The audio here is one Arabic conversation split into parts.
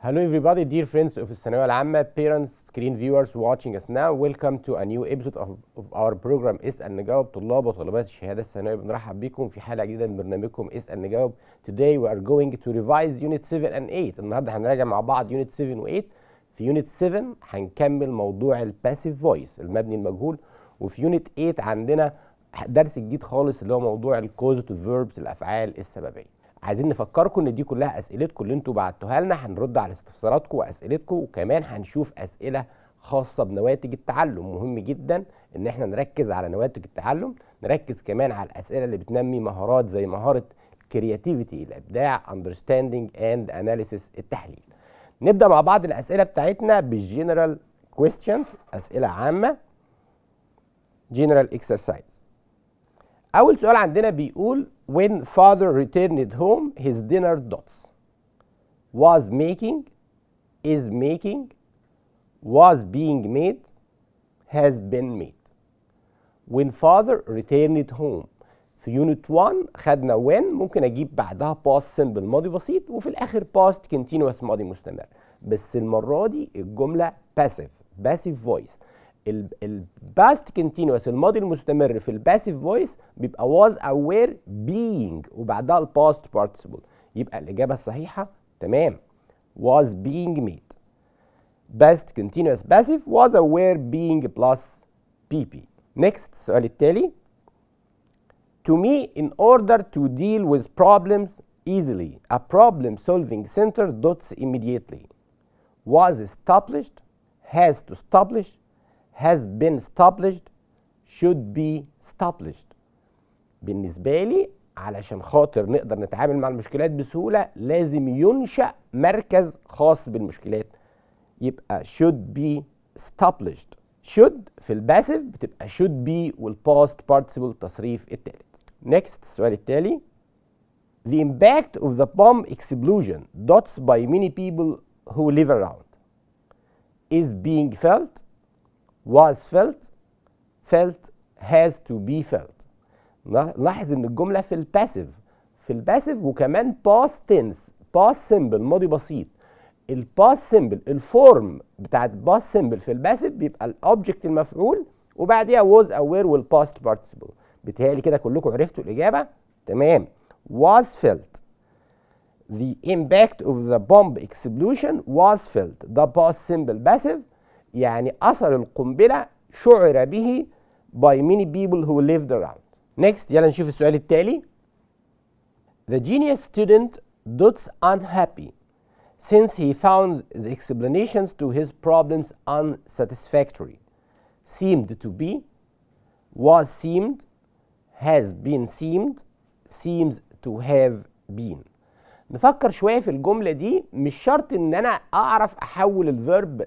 Hello everybody, dear friends of الثانوية العامة, parents, screen viewers watching us now. Welcome to a new episode of our program إسأل نجاوب. طلاب وطالبات الشهادة الثانوية بنرحب بكم في حلقة جديدة من برنامجكم إسأل نجاوب. Today we are going to revise unit 7 and 8. النهارده هنراجع مع بعض unit 7 و 8. في unit 7 هنكمل موضوع الباسيف فويس المبني المجهول، وفي unit 8 عندنا درس جديد خالص اللي هو موضوع الكوزيتيف فيربس الأفعال السببية. عايزين نفكركم ان دي كلها اسئلتكم اللي انتوا بعتوها لنا، هنرد على استفساراتكم واسئلتكم، وكمان هنشوف اسئله خاصه بنواتج التعلم. مهم جدا ان احنا نركز على نواتج التعلم، نركز كمان على الاسئله اللي بتنمي مهارات زي مهاره الكرياتيفيتي الابداع، understanding and analysis التحليل. نبدا مع بعض الاسئله بتاعتنا بالجنرال questions، اسئله عامه general exercise. اول سؤال عندنا بيقول when father returned home his dinner dots was making, is making, was being made, has been made. when father returned home في يونت 1 خدنا when، ممكن اجيب بعدها past simple ماضي بسيط، وفي الاخر past continuous ماضي مستمر. بس المره دي الجمله passive voice. الباست كونتينوس الماضي المستمر في الباسيف فويس بيبقى was aware being وبعدها الباست participle، يبقى الاجابه الصحيحه تمام was being made. past continuous passive was aware being plus pp. next السؤال التالي. to me in order to deal with problems easily a problem solving center dots immediately was established, has to establish, has been established, should be established. بالنسبة لي علشان خاطر نقدر نتعامل مع المشكلات بسهولة لازم ينشأ مركز خاص بالمشكلات، يبقى should be established. should في الباسيف بتبقى should be والpast participle تصريف التالت. next السؤال التالي. the impact of the bomb explosion dots by many people who live around is being felt, was felt, felt, has to be felt. نلاحظ ان الجمله في الباسيف وكمان past tense past simple ماضي بسيط. الباست سيمبل الفورم بتاعت باست سيمبل في الباسيف بيبقى الاوبجكت المفعول وبعديها was aware والباست participle. بيتهيألي كده كلكم عرفتوا الاجابه تمام. was felt. the impact of the bomb explosion was felt. ده past simple passive يعني أثر القنبلة شعر به by many people who lived around. next يلا نشوف السؤال التالي. the genius student dots unhappy since he found the explanations to his problems unsatisfactory. seemed to be, was seemed, has been seemed, seems to have been. نفكر شويه في الجمله دي. مش شرط ان انا اعرف احول الفيرب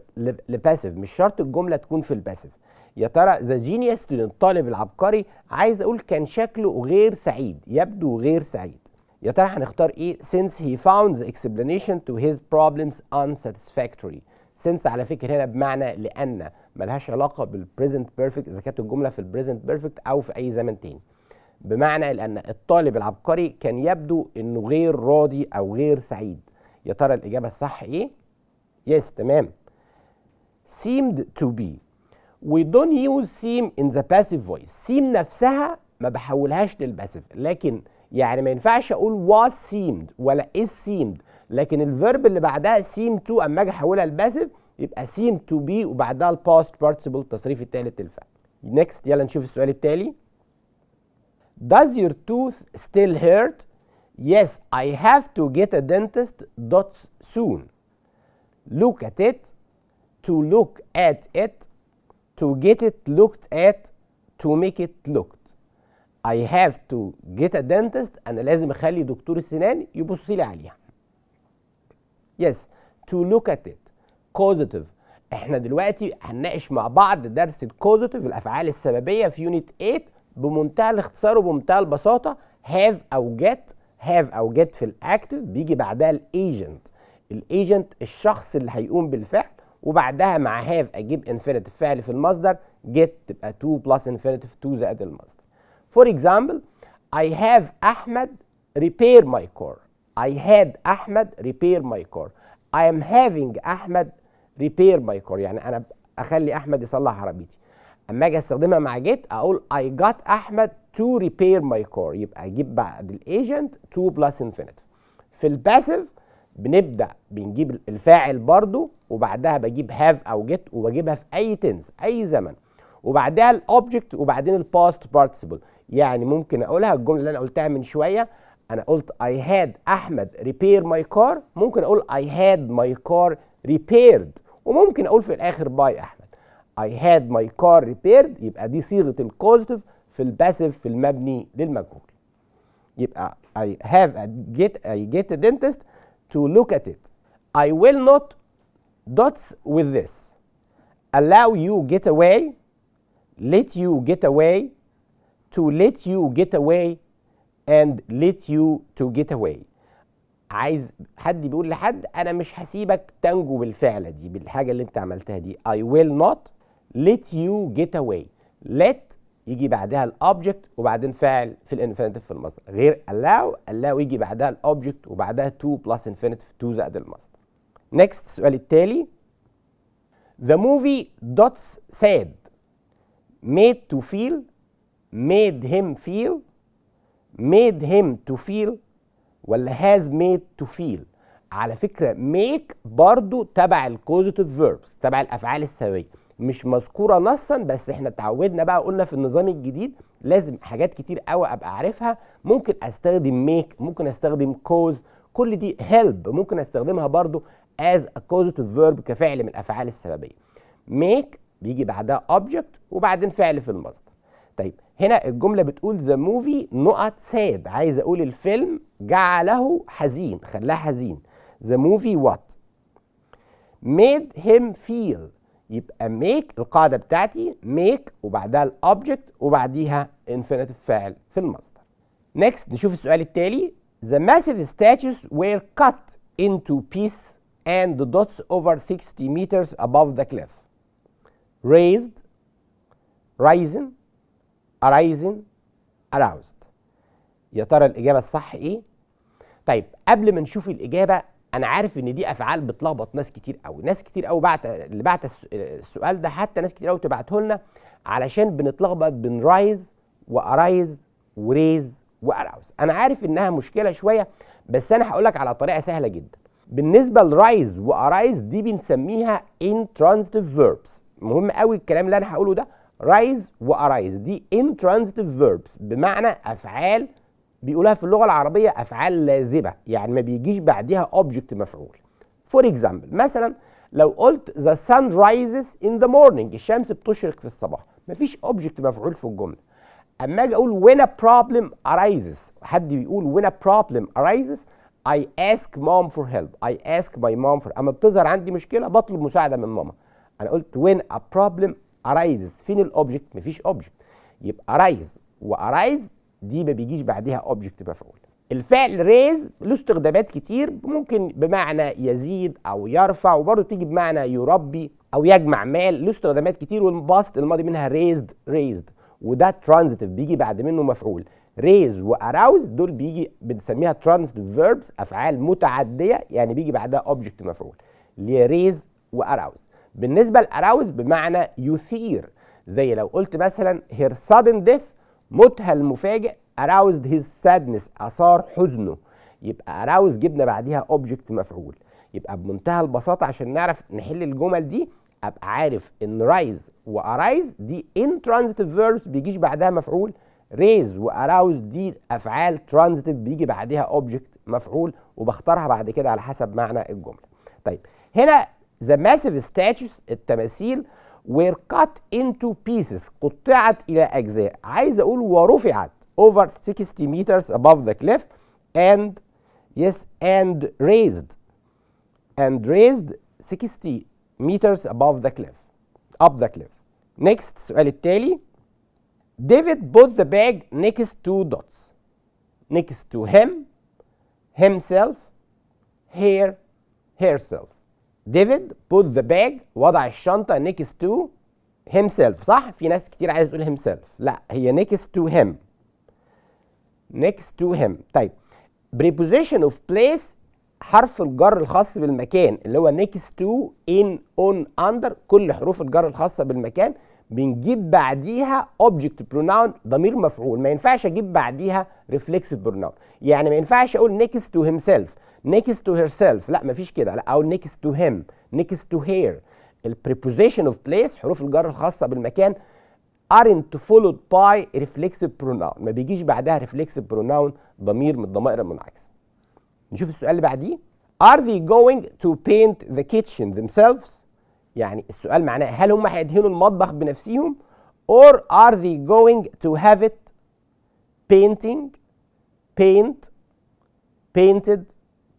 لباسيف، مش شرط الجمله تكون في الباسيف. يا ترى ذا جينيوس ستودنت الطالب العبقري عايز اقول كان شكله غير سعيد، يبدو غير سعيد. يا ترى هنختار ايه؟ since he found the explanation to his problems unsatisfactory. since على فكره هنا بمعنى لان، ملهاش علاقه بالبريزنت بيرفكت اذا كانت الجمله في البريزنت بيرفكت او في اي زمن تاني. بمعنى لأن الطالب العبقري كان يبدو إنه غير راضي أو غير سعيد. يا ترى الإجابة الصح إيه؟ يس تمام. seemed to be. we don't use seem in the passive voice. seem نفسها ما بحولهاش للباسيف، لكن يعني ما ينفعش أقول was seemed ولا is seemed، لكن الفيرب اللي بعدها seem to أما أجي أحولها للباسيف يبقى seem to be وبعدها الباست participle التصريف التالت للفعل. next يلا نشوف السؤال التالي. Does your tooth still hurt? Yes, I have to get a dentist dots soon. Look at it, to look at it, to get it looked at, to make it looked. I have to get a dentist. أنا لازم أخلي دكتور السنان يبص لي عليها. Yes, to look at it. Causative. احنا دلوقتي هنناقش مع بعض درس الكوزيتيف الأفعال السببية في يونت 8 بمنتهى الاختصار وبمنتهى البساطه. have او get في الاكتف بيجي بعدها الايجنت الشخص اللي هيقوم بالفعل، وبعدها مع have اجيب انفينيتيف فعل في المصدر get تبقى to plus infinitive to زائد المصدر. for example I have Ahmed repair my car. I had Ahmed repair my car. I am having أحمد repair my car، يعني أنا أخلي أحمد يصلح عربيتي. أما أجي أستخدمها مع get أقول I got أحمد to repair my car، يبقى أجيب بعد الagent to plus infinitive. في الباسيف بنبدأ بنجيب الفاعل برضو وبعدها بجيب have أو get وبجيبها في أي تنس أي زمن، وبعدها الأوبجكت وبعدين الباست participle. يعني ممكن أقولها الجملة اللي أنا قلتها من شوية، أنا قلت I had أحمد repair my car، ممكن أقول I had my car repaired، وممكن أقول في الآخر by أحمد. I had my car repaired يبقى دي صيغة الكوزيتيف في الباسيف في المبني للمجهول. يبقى I get a dentist to look at it. I will not dots with this. Allow you get away. Let you get away. To let you get away. And let you to get away. عايز حد بيقول لحد أنا مش هسيبك تنجو بالفعلة دي، بالحاجة اللي أنت عملتها دي. I will not let you get away. let يجي بعدها الأوبجكت وبعدين فاعل في الانفينيتيف في المصدر، غير allow يجي بعدها الأوبجكت وبعدها to plus infinitive to زائد المصدر. next السؤال التالي. The movie dots said made to feel made him feel made him to feel ولا has made to feel. على فكرة make برضو تبع الكوزيتيف verbs، تبع الأفعال السببية، مش مذكورة نصا، بس احنا اتعودنا بقى قلنا في النظام الجديد لازم حاجات كتير قوي ابقى عارفها. ممكن استخدم make، ممكن استخدم cause، كل دي help ممكن استخدمها برضو as a causative verb كفعل من الأفعال السببية. make بيجي بعدها object وبعدين فعل في المصدر. طيب هنا الجملة بتقول the movie نقط sad، عايز اقول الفيلم جعله حزين، خلاه حزين. the movie what made him feel، يبقى make القاعدة بتاعتي make وبعدها الأوبجكت وبعديها infinitive فاعل في المصدر. next نشوف السؤال التالي. the massive statues were cut into pieces and the dots over 60 meters above the cliff. raised rising arising aroused. يا ترى الإجابة الصح إيه؟ طيب قبل ما نشوف الإجابة، أنا عارف إن دي أفعال بتلخبط ناس كتير قوي، ناس كتير قوي اللي بعت السؤال ده، حتى ناس كتير قوي تبعته لنا علشان بنتلخبط بين رايز وأرايز وريز وأراوز. أنا عارف إنها مشكلة شوية، بس أنا هقول لك على طريقة سهلة جدا. بالنسبة لرايز وأرايز دي بنسميها intransitive verbs. مهم قوي الكلام اللي أنا هقوله ده. رايز وأرايز دي intransitive verbs بمعنى أفعال بيقولها في اللغة العربية أفعال لازبة، يعني ما بيجيش بعدها object مفعول. For example مثلا لو قلت the sun rises in the morning، الشمس بتشرق في الصباح، مفيش object مفعول في الجملة. أما أجي أقول when a problem arises، حد بيقول when a problem arises I ask mom for help، I ask my mom for، أما بتظهر عندي مشكلة بطلب مساعدة من ماما. أنا قلت when a problem arises، فين الأوبجكت؟ مفيش أوبجكت، يبقى rise وأرايز دي ما بيجيش بعدها اوبجكت مفعول. الفعل ريز له استخدامات كتير، ممكن بمعنى يزيد او يرفع، وبرضه تيجي بمعنى يربي او يجمع مال، له استخدامات كتير. والباست الماضي منها ريزد وده ترانزيتيف بيجي بعد منه مفعول. ريز واراوز دول بيجي بنسميها ترانزيتيف فيربس، افعال متعديه يعني بيجي بعدها اوبجكت مفعول، اللي هي ريز واراوز. بالنسبه لاراوز بمعنى يثير، زي لو قلت مثلا her sudden death، موتها المفاجئ aroused his sadness، أثار حزنه، يبقى arouse جبنا بعديها object مفعول. يبقى بمنتهى البساطة عشان نعرف نحل الجمل دي أبقى عارف إن rise وarise دي intransitive verbs بيجيش بعدها مفعول، raise وarouse دي أفعال transitive بيجي بعدها object مفعول، وبختارها بعد كده على حسب معنى الجملة. طيب هنا the massive statues التماثيل were cut into pieces، قطعت إلى أجزاء، عايز أقول ورفعت over 60 meters above the cliff and and raised 60 meters above the cliff up the cliff. next السؤال التالي. David put the bag next to dots، next to him himself herself. David put the bag وضع الشنطة next to himself، صح؟ في ناس كتير عايزة تقول himself، لا هي next to him next to him. طيب preposition of place حرف الجر الخاص بالمكان اللي هو next to in on under، كل حروف الجر الخاصة بالمكان بنجيب بعديها object pronoun ضمير مفعول. ما ينفعش اجيب بعديها reflexive pronoun. يعني ما ينفعش اقول next to himself next to herself، لا مفيش كده، لا اقول next to him next to her. الpreposition of place حروف الجر الخاصة بالمكان aren't followed by reflexive pronoun، ما بيجيش بعدها reflexive pronoun ضمير من الضمائر المنعكسة. نشوف السؤال اللي بعديه. Are they going to paint the kitchen themselves؟ يعني السؤال معناه هل هم هيدهنوا المطبخ بنفسهم or are they going to have it painting paint painted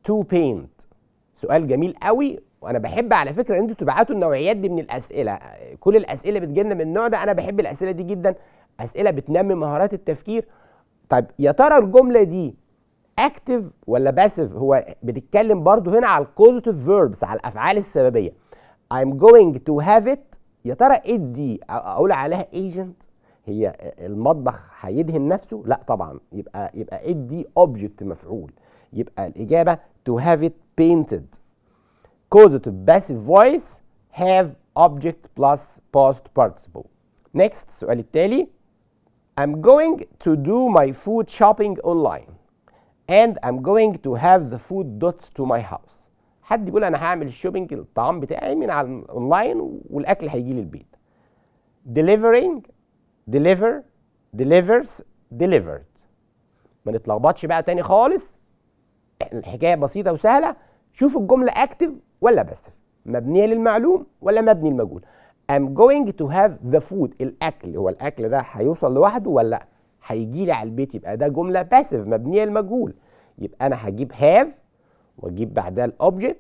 to paint. سؤال جميل قوي، وانا بحب على فكره ان انتوا تبعتوا النوعيات دي من الاسئله. كل الاسئله بتجيلنا من النوع ده، انا بحب الاسئله دي جدا، اسئله بتنمي مهارات التفكير. طيب يا ترى الجمله دي اكتف ولا باسيف؟ هو بتتكلم برضو هنا على الكوزيتيف فيربس، على الافعال السببيه. I'm going to have it، يا ترى it دي اقول عليها agent؟ هي المطبخ هيدهن نفسه؟ لا طبعا، يبقى it دي object مفعول. يبقى الاجابه to have it painted. Causative passive voice have object plus past participle. Next السؤال التالي. I'm going to do my food shopping online and I'm going to have the food dots to my house. حد يقول انا هعمل الشوبينج الطعام بتاعي من على الاونلاين والاكل هيجي لي البيت. delivering deliver delivers delivered. ما نتلخبطش بقى تاني خالص، الحكايه بسيطه وسهله. شوف الجمله اكتف ولا باسف، مبنيه للمعلوم ولا مبني للمجهول. I'm going to have the food، الاكل، هو الاكل ده هيوصل لوحده ولا هيجي لي على البيت؟ يبقى ده جمله باسف مبنيه للمجهول. يبقى انا هجيب have واجيب بعدها الاوبجكت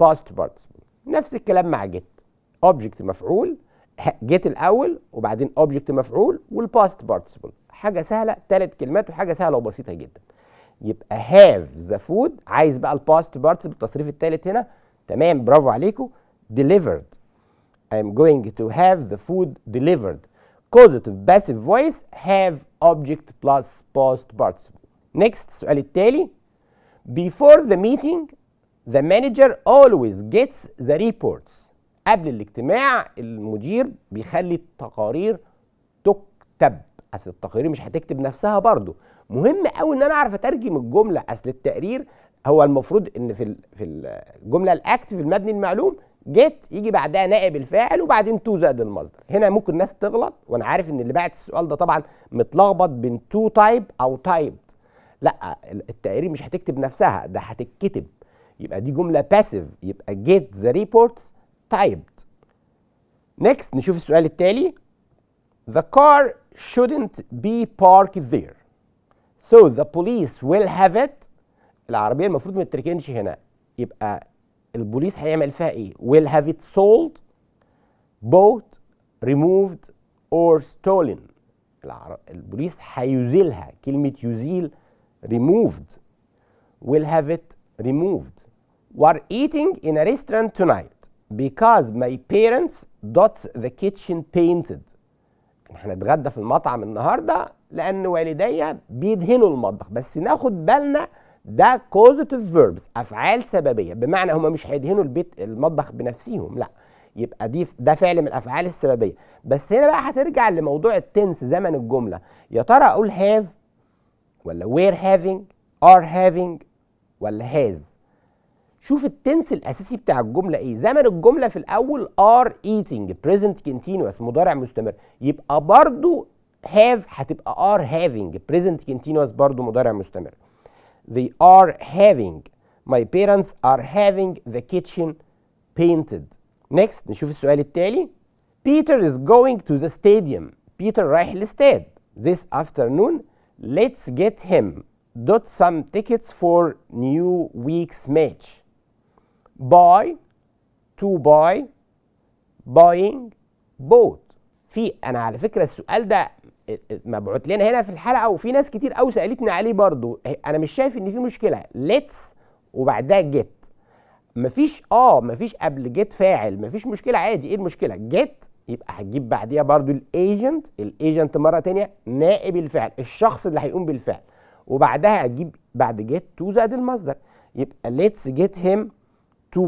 past participle. نفس الكلام مع get، اوبجكت مفعول، get الاول وبعدين اوبجكت مفعول والباست participle. حاجه سهله، 3 كلمات وحاجه سهله وبسيطه جدا. يبقى have the food، عايز بقى الباست participle التصريف الثالث هنا. تمام، برافو عليكم. delivered، I'm going to have the food delivered. causative passive voice have object plus past participle. next السؤال التالي. before the meeting the manager always gets the reports. قبل الاجتماع المدير بيخلي التقارير تكتب. اصل التقارير مش هتكتب نفسها برضو. مهم قوي ان انا اعرف اترجم الجمله. اصل التقرير هو المفروض ان في الجمله الاكتف المبني المعلوم جيت يجي بعدها نائب الفاعل وبعدين تو زائد المصدر. هنا ممكن الناس تغلط، وانا عارف ان اللي باعت السؤال ده طبعا متلخبط بين تو تايب او تايب. لا، التقرير مش هتكتب نفسها، ده هتتكتب. يبقى دي جمله باسيف، يبقى get the reports typed. next نشوف السؤال التالي. the car shouldn't be parked there so the police will have it. العربيه المفروض ما تتركنش هنا، يبقى البوليس هيعمل فيها ايه؟ will have it sold bought removed or stolen. البوليس هيزيلها، كلمه يزيل removed. will have it removed. we're eating in a restaurant tonight because my parents got the kitchen painted. احنا هنتغدى في المطعم النهارده لان والدي بيدهنوا المطبخ. بس ناخد بالنا ده causative verbs، افعال سببيه، بمعنى هم مش هيدهنوا المطبخ بنفسهم، لا، يبقى ده فعل من الافعال السببيه. بس هنا بقى هترجع لموضوع التنس، زمن الجمله. يا ترى اقول have ولا were having are having ولا has؟ شوف التنس الاساسي بتاع الجمله ايه. زمن الجمله في الاول are eating present continuous مضارع مستمر، يبقى برضو have هتبقى are having present continuous برضو مضارع مستمر. they are having my parents are having the kitchen painted. next نشوف السؤال التالي. Peter is going to the stadium. Peter رايح الاستاد this afternoon. let's get him dot some tickets for new week's match. buy to buy buying bought. انا على فكره السؤال ده مبعوت لنا هنا في الحلقه وفي ناس كتير قوي سالتني عليه برضو. انا مش شايف ان في مشكله let's وبعدها get. مفيش قبل get فاعل، مفيش مشكله عادي. ايه المشكله؟ get يبقى هتجيب بعديها برضو الايجنت مره تانية نائب الفعل، الشخص اللي هيقوم بالفعل، وبعدها هتجيب بعد get to زائد المصدر. يبقى let's get him to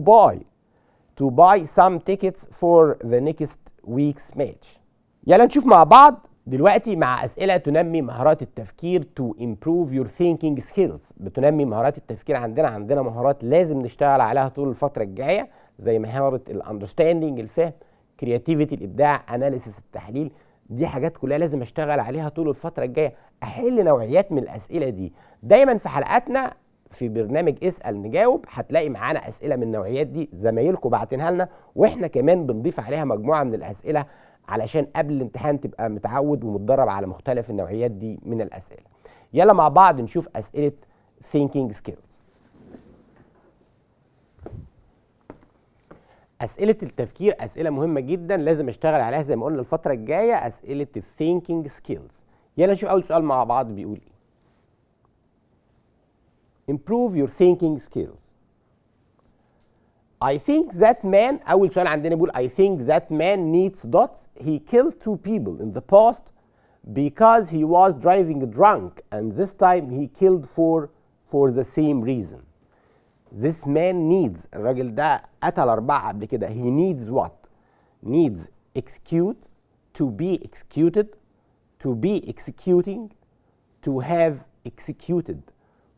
buy some tickets for the next week's match. يلا نشوف مع بعض دلوقتي مع أسئلة تنمي مهارات التفكير to improve your thinking skills. بتنمي مهارات التفكير عندنا مهارات لازم نشتغل عليها طول الفترة الجاية، زي مهارة الاندرستاندينج الفهم، كرياتيفيتي الإبداع، أناليسيس التحليل. دي حاجات كلها لازم اشتغل عليها طول الفترة الجاية، أحل نوعيات من الأسئلة دي. دايما في حلقاتنا في برنامج اسأل نجاوب هتلاقي معانا أسئلة من النوعيات دي، زمايلكم باعتينها لنا، واحنا كمان بنضيف عليها مجموعة من الأسئلة علشان قبل الامتحان تبقى متعود ومتدرب على مختلف النوعيات دي من الأسئلة. يلا مع بعض نشوف أسئلة thinking skills. أسئلة التفكير أسئلة مهمة جدا لازم اشتغل عليها زي ما قلنا الفترة الجاية، أسئلة thinking skills. يلا نشوف أول سؤال مع بعض بيقول إيه. Improve your thinking skills. I think that man. أول سؤال عندنا بيقول I think that man needs dots. He killed 2 people in the past because he was driving drunk, and this time he killed 4 for the same reason. This man needs. الراجل ده قتل 4 قبل كده. He needs what? Needs execute, to be executed, to be executing, to have executed.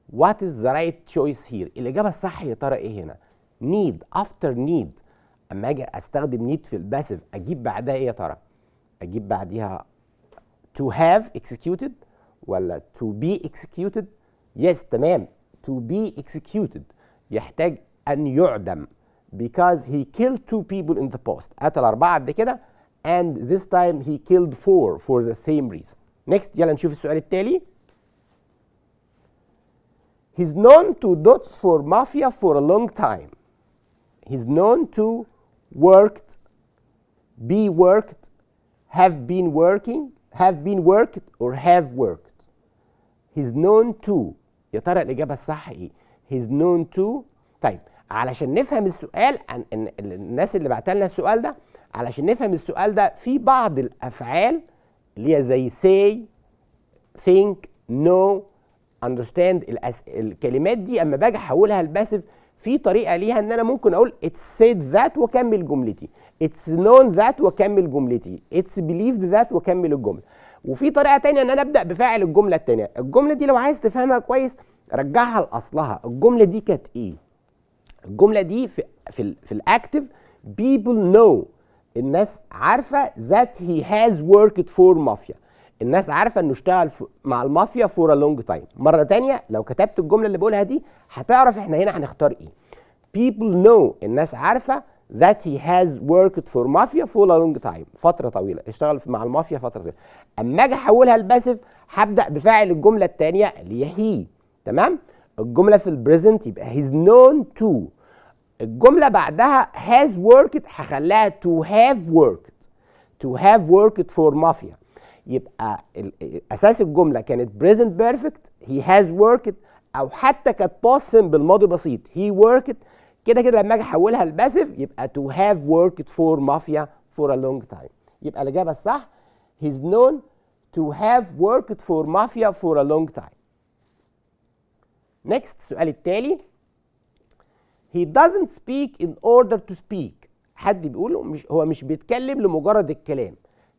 What is the right choice here? الإجابة الصح يا ترى إيه هنا؟ need. after need أما أجي أستخدم need في الباسيف أجيب بعدها إيه يا ترى؟ أجيب بعدها to have executed ولا to be executed؟ yes تمام. to be executed يحتاج أن يعدم because he killed 2 people in the past. قتل 4 قبل كده and this time he killed 4 for the same reason. next يلا نشوف السؤال التالي. He's known to dots for mafia for a long time. He's known to worked, be worked, have been working, or have worked. He's known to. يا ترى الإجابة الصح إيه؟ He's known to. طيب علشان نفهم السؤال الناس اللي بعت لنا السؤال ده، علشان نفهم السؤال ده في بعض الأفعال اللي هي زي say, think, know, understand. الكلمات دي اما باجي احولها لباسيف في طريقه ليها ان انا ممكن اقول it's said that واكمل جملتي، it's known that واكمل جملتي، it's believed that واكمل الجمله. وفي طريقه ثانيه ان انا ابدا بفاعل الجمله الثانيه. الجمله دي لو عايز تفهمها كويس رجعها لاصلها. الجمله دي كانت ايه؟ الجمله دي في الاكتف people know. الناس عارفه that he has worked for mafia. الناس عارفه انه اشتغل مع المافيا فور ا لونج تايم. مره تانية لو كتبت الجمله اللي بقولها دي هتعرف احنا هنا هنختار ايه. people know. الناس عارفه that he has worked for mafia for a long time. فتره طويله اشتغل مع المافيا فتره طويله. اما اجي احولها لباسيف هبدا بفاعل الجمله الثانيه اللي هي هي. تمام. الجمله في البريزنت يبقى he's known to. الجمله بعدها has worked هخليها to have worked. to have worked for mafia. يبقى اساس الجمله كانت present perfect he has worked، او حتى كانت past simple ماضي بسيط he worked. كده لما اجي احولها لباسيف يبقى to have worked for mafia for a long time. يبقى الاجابه الصح he's known to have worked for mafia for a long time. next السؤال التالي. he doesn't speak in order to speak. حد بيقول هو مش بيتكلم لمجرد الكلام.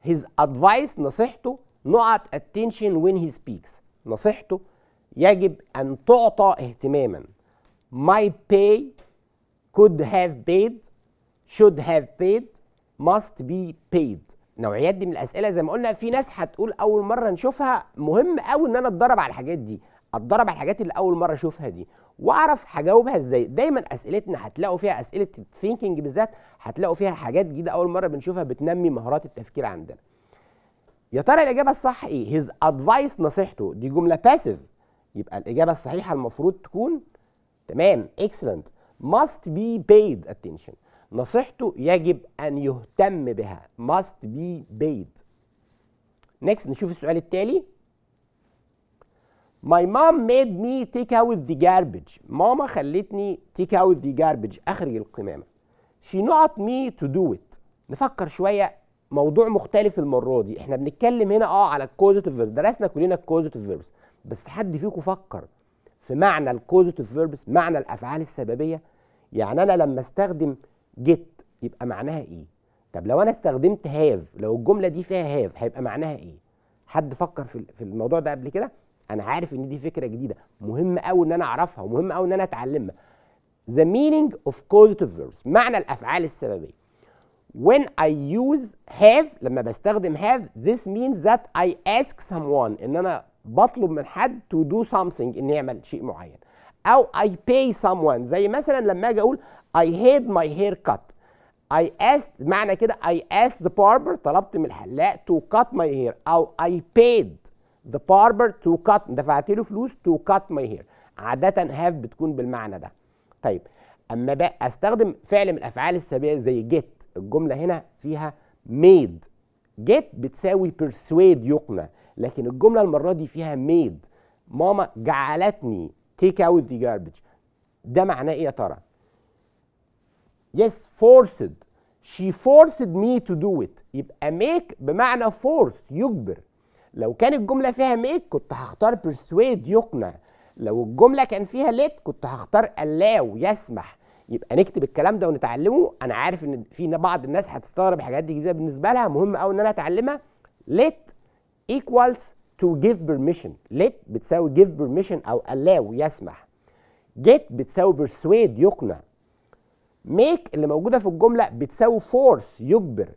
his advice نصيحته نقط attention when he speaks. نصيحته يجب أن تعطى اهتماما. might pay, could have paid, should have paid, must be paid. نوعيات دي من الأسئلة زي ما قلنا في ناس هتقول أول مرة نشوفها. مهم قوي إن أنا أتدرب على الحاجات دي، أتدرب على الحاجات اللي أول مرة أشوفها دي وأعرف هجاوبها إزاي. دايما أسئلتنا هتلاقوا فيها أسئلة الثينكينج بالذات هتلاقوا فيها حاجات جديدة أول مرة بنشوفها بتنمي مهارات التفكير عندنا. يا ترى الإجابة الصح إيه؟ his advice نصيحته دي جملة باسيف، يبقى الإجابة الصحيحة المفروض تكون تمام excellent. must be paid attention. نصيحته يجب أن يهتم بها must be paid. next نشوف السؤال التالي. My mom made me take out the garbage. ماما خلتني take out the garbage أخرج القمامة. She not me to do it. نفكر شوية، موضوع مختلف المرة دي. احنا بنتكلم هنا على الكوزيتيف فيرب، درسنا كلنا الكوزيتيف فيربس، بس حد فيكم في معنى الكوزيتيف فيربس، معنى الافعال السببيه. يعني انا لما استخدم جيت يبقى معناها ايه؟ طب لو انا استخدمت هاف، لو الجمله دي فيها هاف هيبقى معناها ايه؟ حد فكر في الموضوع ده قبل كده؟ انا عارف ان دي فكره جديده، مهم قوي ان انا اعرفها ومهم قوي ان انا اتعلمها. The meaning of causative verbs، معنى الافعال السببيه. When I use have، لما بستخدم have this means that I ask someone، ان انا بطلب من حد to do something، ان يعمل شيء معين. او I pay someone، زي مثلا لما اجي اقول I had my hair cut. I asked، معنى كده I asked the barber، طلبت من الحلاق to cut my hair. او I paid the barber to cut، دفعت له فلوس to cut my hair. عادة have بتكون بالمعنى ده. طيب اما بقى استخدم فعل من الافعال السببيه زي get، الجمله هنا فيها made. get بتساوي persuade، يقنع، لكن الجمله المره دي فيها made. ماما جعلتني take out the garbage، ده معناه ايه يا ترى؟ yes forced، she forced me to do it. يبقى make بمعنى force، يجبر. لو كانت الجمله فيها make كنت هختار persuade، يقنع. لو الجمله كان فيها let كنت هختار allow، يسمح. يبقى نكتب الكلام ده ونتعلمه. انا عارف ان في بعض الناس هتستغرب الحاجات دي جديده بالنسبه لها، مهم قوي ان انا اتعلمها. let equals to give permission، let بتساوي give permission او allow، يسمح. get بتساوي persuade، يقنع. make اللي موجوده في الجمله بتساوي force، يجبر.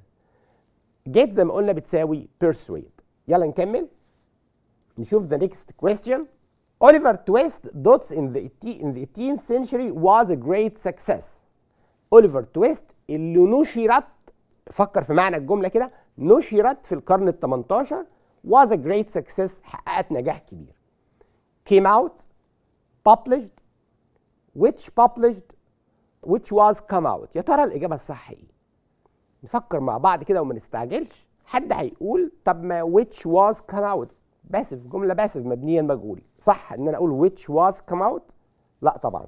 get زي ما قلنا بتساوي persuade. يلا نكمل نشوف the next question. Oliver Twist dots in the 18th century was a great success. Oliver Twist اللي نشرت، فكر في معنى الجملة كده، نشرت في القرن ال 18 was a great success، حققت نجاح كبير. came out، published، which was come out. يا ترى الإجابة الصح إيه؟ نفكر مع بعض كده وما نستعجلش. حد هيقول طب ما which was come out باسف، جمله باسف مبنيه المجهول، صح ان انا اقول which was come out؟ لا طبعا.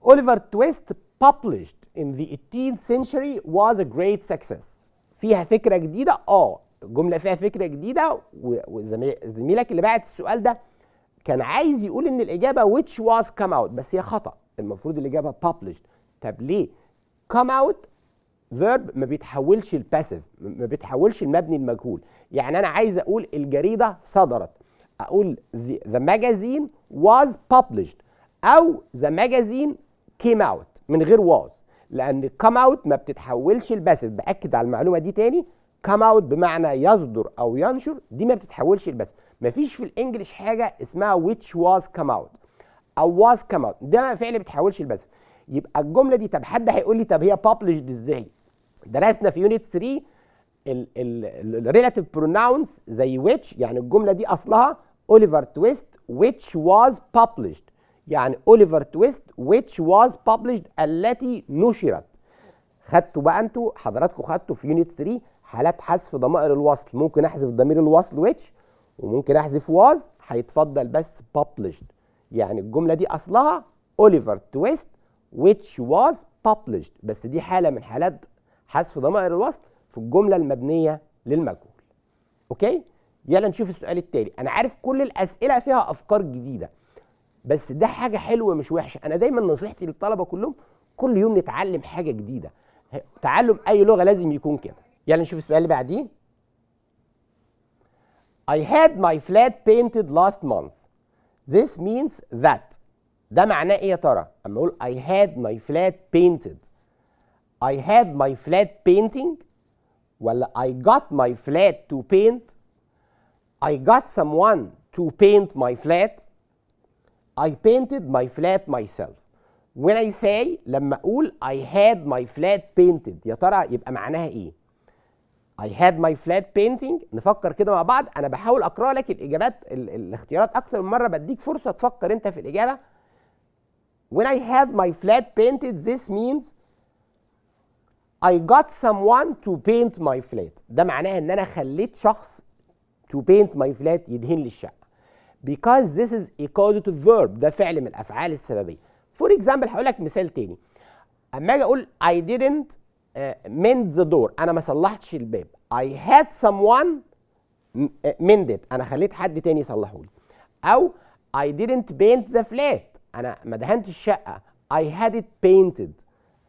Oliver Twist published in the 18th century was a great success. فيها فكره جديده، الجمله فيها فكره جديده. وزميلك اللي بعت السؤال ده كان عايز يقول ان الاجابه which was come out، بس هي خطا، المفروض الاجابه published. طب ليه؟ come out فيرب ما بيتحولش الباسيف، ما بيتحولش المبني المجهول. يعني انا عايز اقول الجريده صدرت، اقول the magazine was published، او the magazine came out من غير was، لان come out ما بتتحولش الباسيف. باكد على المعلومه دي تاني، come out بمعنى يصدر او ينشر، دي ما بتتحولش الباسيف. مفيش في الانجليش حاجه اسمها which was come out او was come out، ده فعل ما بيتحولش الباسيف. يبقى الجمله دي، طب حد هيقول لي طب هي published ازاي؟ درسنا في يونت 3 الريلاتيف بروناونز زي which، يعني الجمله دي اصلها اوليفر تويست which was published، يعني اوليفر تويست which was published التي نشرت. خدتوا بقى انتوا حضراتكم خدتوا في يونت 3 حالات حذف ضمائر الوصل، ممكن احذف ضمير الوصل which وممكن احذف was، هيتفضل بس published. يعني الجمله دي اصلها اوليفر تويست which was published، بس دي حاله من حالات حذف ضمائر الوصل في الجمله المبنيه للمجهول. اوكي، يلا نشوف السؤال التالي. انا عارف كل الاسئله فيها افكار جديده، بس ده حاجه حلوه مش وحشه. انا دايما نصيحتي للطلبه كلهم كل يوم نتعلم حاجه جديده. تعلم اي لغه لازم يكون كده. يلا نشوف السؤال اللي بعديه. I had my flat painted last month. This means that. ده معناه ايه يا ترى؟ اما اقول I had my flat painted، I had my flat painting، ولا I got my flat to paint، I got someone to paint my flat، I painted my flat myself. When I say، لما اقول I had my flat painted، يا ترى يبقى معناها ايه؟ I had my flat painting. نفكر كده مع بعض. انا بحاول اقرا لك الاجابات الاختيارات اكتر من مره، بديك فرصه تفكر انت في الاجابه. When I had my flat painted this means I got someone to paint my flat. ده معناه ان انا خليت شخص to paint my flat، يدهن لي الشقه. Because this is a causative verb، ده فعل من الافعال السببيه. For example هقول لك مثال تاني. اما اجي اقول I didn't mend the door، انا ما صلحتش الباب. I had someone mend it، انا خليت حد تاني يصلحه لي. او I didn't paint the flat. أنا ما دهنتش الشقة. I had it painted.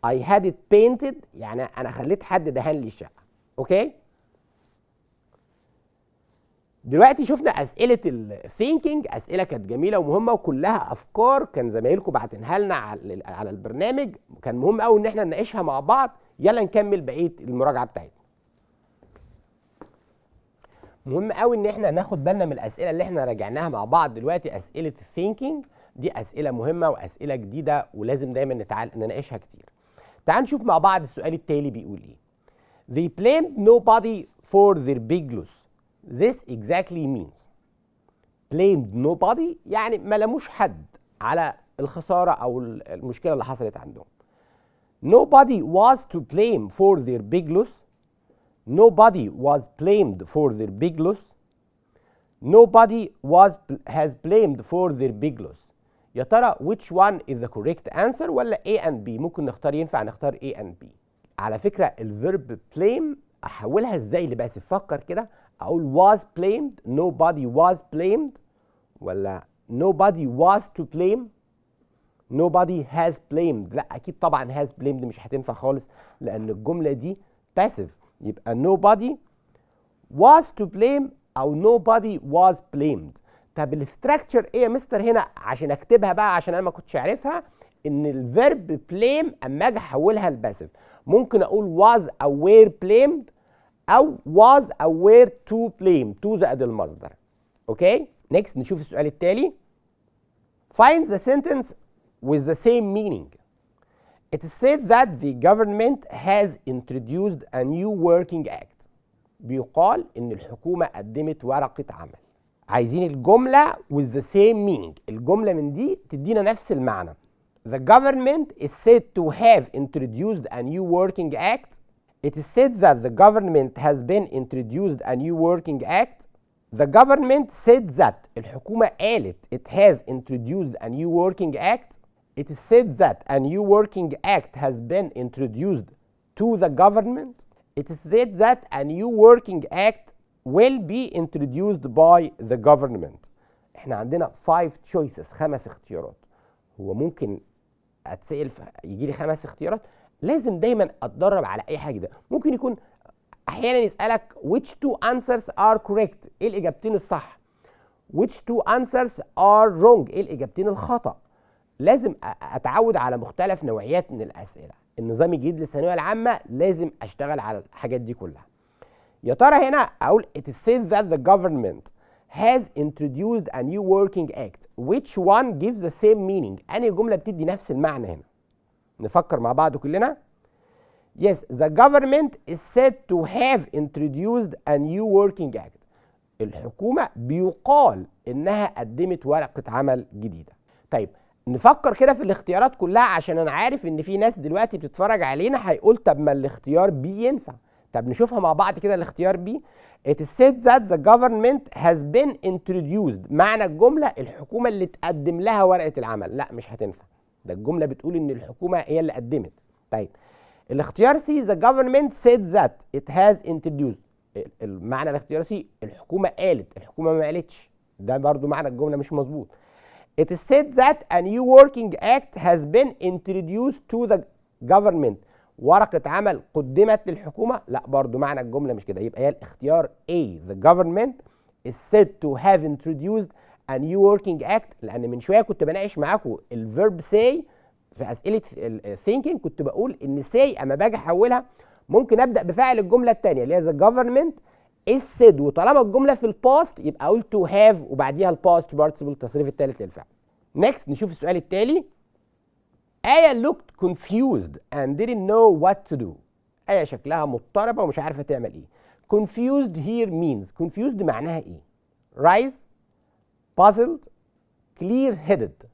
I had it painted يعني أنا خليت حد دهن لي الشقة. أوكي؟ دلوقتي شفنا أسئلة الثينكينج، أسئلة كانت جميلة ومهمة وكلها أفكار كان زمايلكم باعتينها لنا على البرنامج، كان مهم قوي إن احنا نناقشها مع بعض. يلا نكمل بقية المراجعة بتاعتنا. مهم قوي إن احنا ناخد بالنا من الأسئلة اللي احنا راجعناها مع بعض دلوقتي. أسئلة الثينكينج دي أسئلة مهمة وأسئلة جديدة ولازم دايما نناقشها كتير. تعال نشوف مع بعض السؤال التالي بيقول إيه. They blamed nobody for their big loss. This exactly means blamed nobody يعني ما لاموش حد على الخسارة أو المشكلة اللي حصلت عندهم. Nobody was to blame for their big loss. Nobody was blamed for their big loss. Nobody has blamed for their big loss. يا ترى which one is the correct answer ولا A and B؟ ممكن نختار، ينفع نختار A and B. على فكرة الفيرب blame أحولها إزاي لباسف؟ فكر كده، أقول was blamed، nobody was blamed، ولا nobody was to blame، nobody has blamed. لا أكيد طبعا has blamed مش هتنفع خالص لأن الجملة دي باسف، يبقى nobody was to blame أو nobody was blamed. طب الاستراكشر إيه يا مستر هنا عشان أكتبها بقى عشان أنا ما كنتش عارفها؟ إن الفيرب blame أما أجي أحولها لباسف ممكن أقول was أو were blamed أو was أو were to blame، to زائد المصدر. أوكي؟ next نشوف السؤال التالي. Find the sentence with the same meaning. It is said that the government has introduced a new working act. بيقال إن الحكومة قدمت ورقة عمل. عايزين الجملة with the same meaning. الجملة من دي تدينا نفس المعنى. The government is said to have introduced a new working act. It is said that the government has been introduced a new working act. The government said that. الحكومة قالت it has introduced a new working act. It is said that a new working act has been introduced to the government. It is said that a new working act will be introduced by the government. احنا عندنا 5 choices، 5 اختيارات. هو ممكن اتسأل يجي لي 5 اختيارات؟ لازم دايما اتدرب على اي حاجه. ده ممكن يكون احيانا يسالك which 2 answers are correct، ايه الاجابتين الصح، which 2 answers are wrong، ايه الاجابتين الخطا. لازم اتعود على مختلف نوعيات من الاسئله. النظام الجديد للثانويه العامه لازم اشتغل على الحاجات دي كلها. يا ترى هنا اقول it is said that the government has introduced a new working act. which one gives the same meaning؟ أنهي جملة بتدي نفس المعنى هنا؟ نفكر مع بعض كلنا. Yes, the government is said to have introduced a new working act. الحكومة بيقال إنها قدمت ورقة عمل جديدة. طيب نفكر كده في الاختيارات كلها عشان أنا عارف إن في ناس دلوقتي بتتفرج علينا هيقول طب ما الاختيار بي ينفع. طب نشوفها مع بعض كده. الاختيار بي It is said that the government has been introduced. معنى الجملة الحكومة اللي تقدم لها ورقة العمل. لا مش هتنفع، ده الجملة بتقول إن الحكومة هي اللي قدمت. طيب الاختيار سي the government said that it has introduced. المعنى الاختيار سي الحكومة قالت، الحكومة ما قالتش، ده برضو معنى الجملة مش مظبوط. It is said that a new working act has been introduced to the government. ورقة عمل قدمت للحكومة، لا برضو معنى الجملة مش كده. يبقى هي الاختيار A the government is said to have introduced a new working act. لأن من شوية كنت بناقش معاكم الفيرب say في أسئلة thinking، كنت بقول إن say أما باجي أحولها ممكن أبدأ بفاعل الجملة الثانية اللي هي the government is said، وطالما الجملة في الباست يبقى أقول to have وبعديها الباست participle التصريف الثالث للفعل. next نشوف السؤال التالي. آية looked confused and didn't know what to do. آية شكلها مضطربة ومش عارفة تعمل إيه. confused here means confused معناها إيه؟ rise، puzzled، clear-headed.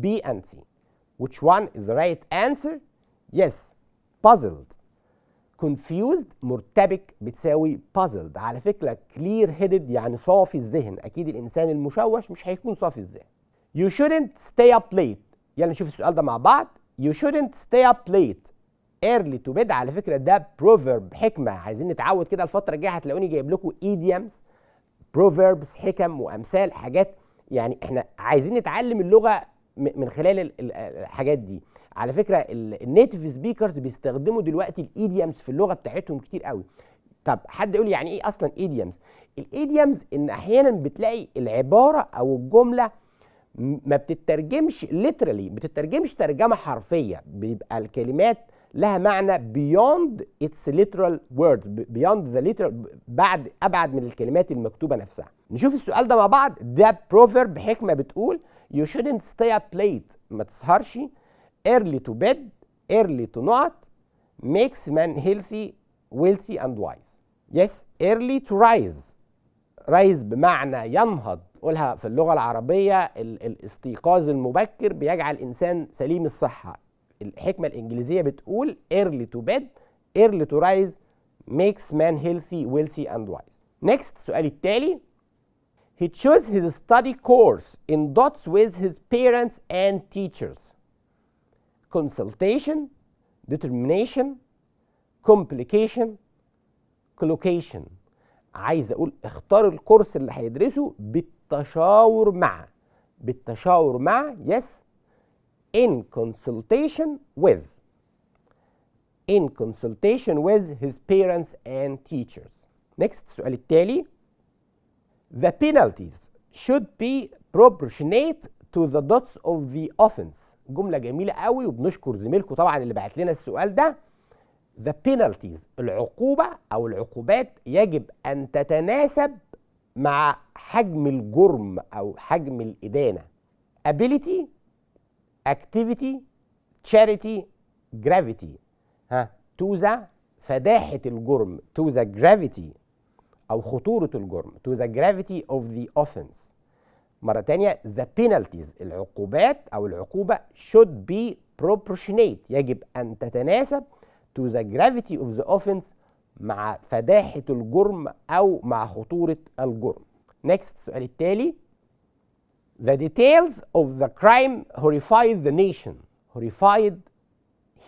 B and C. Which one is the right answer? Yes, puzzled. confused مرتبك بتساوي puzzled. على فكرة clear-headed يعني صافي الذهن. أكيد الإنسان المشوش مش هيكون صافي الذهن. You shouldn't stay up late. يلا نشوف السؤال ده مع بعض. You shouldn't stay up late early to bed. على فكرة ده proverb، حكمة. عايزين نتعود كده الفترة الجاية هتلاقوني جايب لكم idioms، proverbs، حكم وأمثال، حاجات يعني احنا عايزين نتعلم اللغه من خلال الحاجات دي. على فكره النيتيف سبيكرز بيستخدموا دلوقتي الايديومز في اللغه بتاعتهم كتير قوي. طب حد يقول لي يعني ايه اصلا ايديومز؟ الايديومز ان احيانا بتلاقي العباره او الجمله ما بتترجمش literally، بتترجمش ترجمه حرفيه، بيبقى الكلمات لها معنى beyond its literal words، beyond the literal، ابعد من الكلمات المكتوبه نفسها. نشوف السؤال ده مع بعض. ده proverb، حكمه بتقول you shouldn't stay up late، ما تسهرش، early to bed، early to not makes man healthy wealthy and wise. yes early to rise، rise بمعنى ينهض، قولها في اللغة العربية الاستيقاظ المبكر بيجعل الإنسان سليم الصحة. الحكمة الإنجليزية بتقول early to bed early to rise makes man healthy wealthy and wise. next السؤال التالي. he chose his study course in dots with his parents and teachers. consultation، determination، complication، collocation. عايز اقول اختار الكورس اللي هيدرسه بالتشاور مع، بالتشاور مع yes in consultation with، in consultation with his parents and teachers. next السؤال التالي. the penalties should be proportionate to the dots of the offense. جملة جميلة قوي، وبنشكر زميلكم طبعا اللي بعت لنا السؤال ده. the penalties، العقوبة أو العقوبات يجب أن تتناسب مع حجم الجرم أو حجم الإدانة. ability، activity، charity، gravity. to the فداحة الجرم، to the gravity أو خطورة الجرم، to the gravity of the offense. مرة تانية the penalties، العقوبات أو العقوبة should be proportionate، يجب أن تتناسب to the gravity of the offense، مع فداحة الجرم أو مع خطورة الجرم. next السؤال التالي. the details of the crime horrified the nation. horrified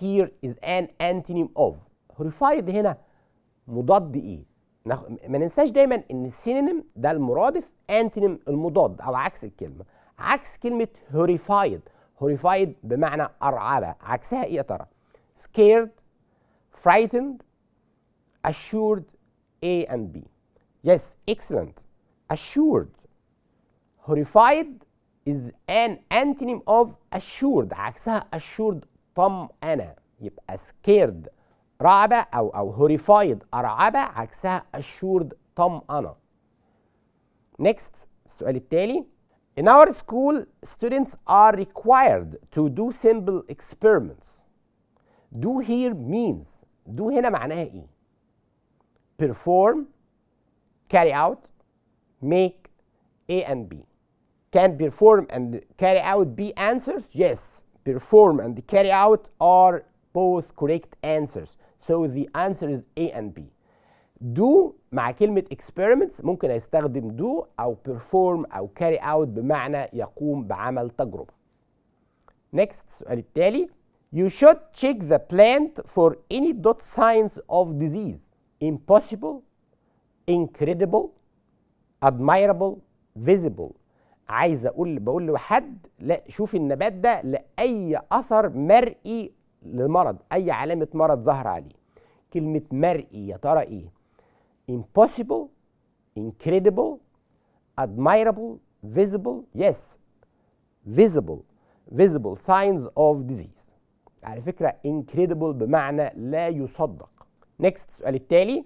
here is an antonym of. horrified هنا مضاد ايه؟ ما ننساش دايما ان السينونيم ده المرادف، antonym المضاد او عكس الكلمة. عكس كلمة horrified، horrified بمعنى أرعب، عكسها ايه يا ترى؟ scared، frightened، assured. A and B. yes excellent. assured. horrified is an antonym of assured، عكسها assured طمأنة، يبقى scared رعبة أو horrified أرعبة، عكسها assured طمأنة. next السؤال التالي. in our school students are required to do simple experiments. do here means، do هنا معناها ايه؟ perform، carry out، make. A and B. can perform and carry out be answers? yes perform and carry out are both correct answers, so the answer is A and B. do مع كلمة experiments ممكن استخدم do أو perform أو carry out بمعنى يقوم بعمل تجربة. next السؤال التالي. you should check the plant for any dot signs of disease. impossible، incredible، admirable، visible. عايز بقول لحد لا شوف النبات ده لأي أثر مرئي لمرض، أي علامة مرض ظهر عليه. كلمة مرئي يا ترى إيه؟ impossible، incredible، admirable، visible. yes visible، visible signs of disease. على فكرة incredible بمعنى لا يصدق. next السؤال التالي.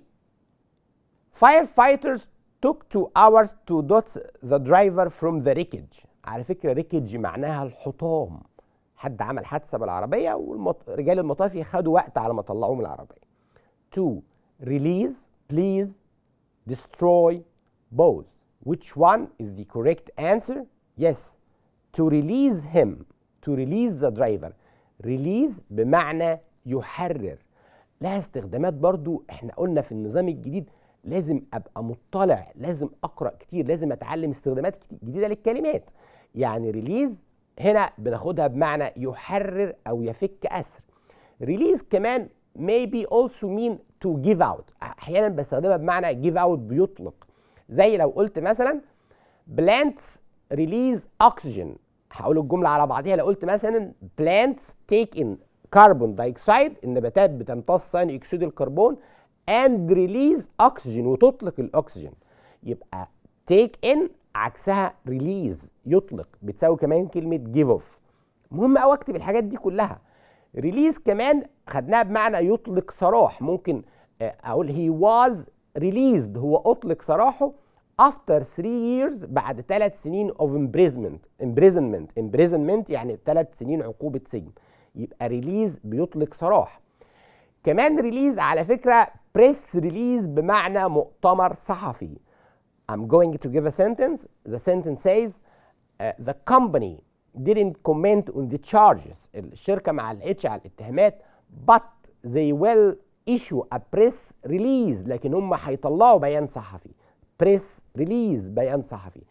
firefighters took 2 hours to dot the driver from the wreckage. على فكرة wreckage معناها الحطام، حد عمل حادثة بالعربية ورجال المطافي خدوا وقت على ما طلعوه من العربية. to release، please، destroy، both. which one is the correct answer? yes to release him، to release the driver. release بمعنى يحرر، لها استخدامات برضو. احنا قلنا في النظام الجديد لازم ابقى مطلع، لازم اقرا كتير، لازم اتعلم استخدامات جديده للكلمات. يعني ريليز هنا بناخدها بمعنى يحرر او يفك اسر. ريليز كمان maybe also mean to give out، احيانا بستخدمها بمعنى give out بيطلق. زي لو قلت مثلا plants release oxygen. هقول الجملة على بعضها. لو قلت مثلا plants take in carbon dioxide، النباتات بتمتص ثاني اكسيد الكربون and release oxygen، وتطلق الاكسجين. يبقى take in عكسها release، يطلق، بتساوي كمان كلمة give off. مهم قوي اكتب الحاجات دي كلها. release كمان خدناها بمعنى يطلق سراح. ممكن اقول he was released، هو اطلق سراحه after 3 years، بعد 3 سنين of imprisonment يعني 3 سنين عقوبة سجن. يبقى release بيطلق سراح. كمان release على فكرة press release بمعنى مؤتمر صحفي. I'm going to give a sentence. The sentence says the company didn't comment on the charges. الشركة ما علقتش على الاتهامات but they will issue a press release، لكن هم هيطلعوا بيان صحفي. press release بيان صحفي.